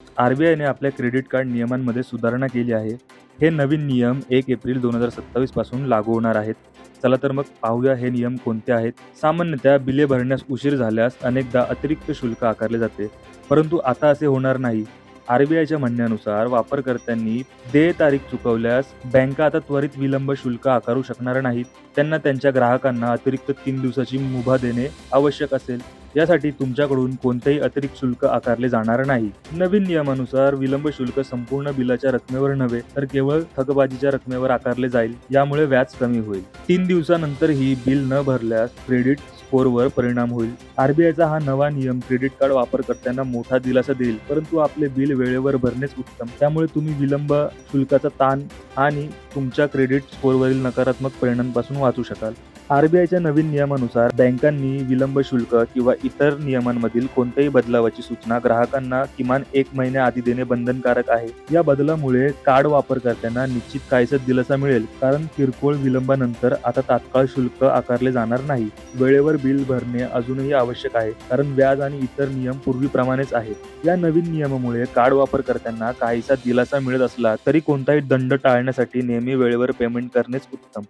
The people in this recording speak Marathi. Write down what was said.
आर-बी-आयने आपल्या क्रेडिट कार्ड नियमांमध्ये सुधारणा केली आहे. हे नवीन नियम 1 एप्रिल 2027 पासून लागू होणार आहेत. चला तर मग पाहूया हे नियम कोणते आहेत. सामान्यतः बिले भरण्यास उशीर झाल्यास अनेकदा अतिरिक्त शुल्क आकारले जाते. परंतु आता असे होणार नाही. आर-बी-आयच्या म्हणण्यानुसार वापरकर्त्यांनी देय तारीख चुकवल्यास बँका आता त्वरित विलंब शुल्क आकारू शकणार नाहीत. त्यांना त्यांच्या ग्राहकांना अतिरिक्त 3 दिवसाची मुभा देणे आवश्यक असेल. यासाठी तुमच्याकडून कोणतेही अतिरिक्त शुल्क आकारले जाणार नाही. नवीन नियमानुसार विलंब शुल्क संपूर्ण बिलाच्या रकमेवर नव्हे तर केवळ थकबाकीच्या रकमेवर आकारले जाईल. यामुळे व्याज कमी होईल. 3 दिवसानंतरही बिल न भरल्यास क्रेडिट स्कोअरवर परिणाम होईल. आर-बी-आयचा हा नवा नियम क्रेडिट कार्ड वापरकर्त्यांना मोठा दिलासा देईल, परंतु आपले बिल वेळेवर भरणेच उत्तम. त्यामुळे तुम्ही विलंब शुल्काचा ताण आणि तुमच्या क्रेडिट स्कोअरवरील नकारात्मक परिणामांपासून वाचू शकाल. आर-बी-आयच्या नवीन नियमानुसार बँकांनी विलंब शुल्क किंवा इतर नियमांमधील कोणत्याही बदलावाची सूचना ग्राहकांना किमान 1 महिन्याआधी देणे बंधनकारक आहे. या बदलामुळे कार्ड वापरकर्त्यांना निश्चित काहीसा दिलासा मिळेल, कारण किरकोळ विलंबानंतर आता तात्काळ शुल्क आकारले जाणार नाही. वेळेवर बिल भरणे अजूनही आवश्यक आहे, कारण व्याज आणि इतर नियम पूर्वीप्रमाणेच आहेत. या नवीन नियमामुळे कार्ड वापरकर्त्यांना काहीसा दिलासा मिळत असला तरी कोणताही दंड टाळण्यासाठी नेहमी वेळेवर पेमेंट करणेच उत्तम.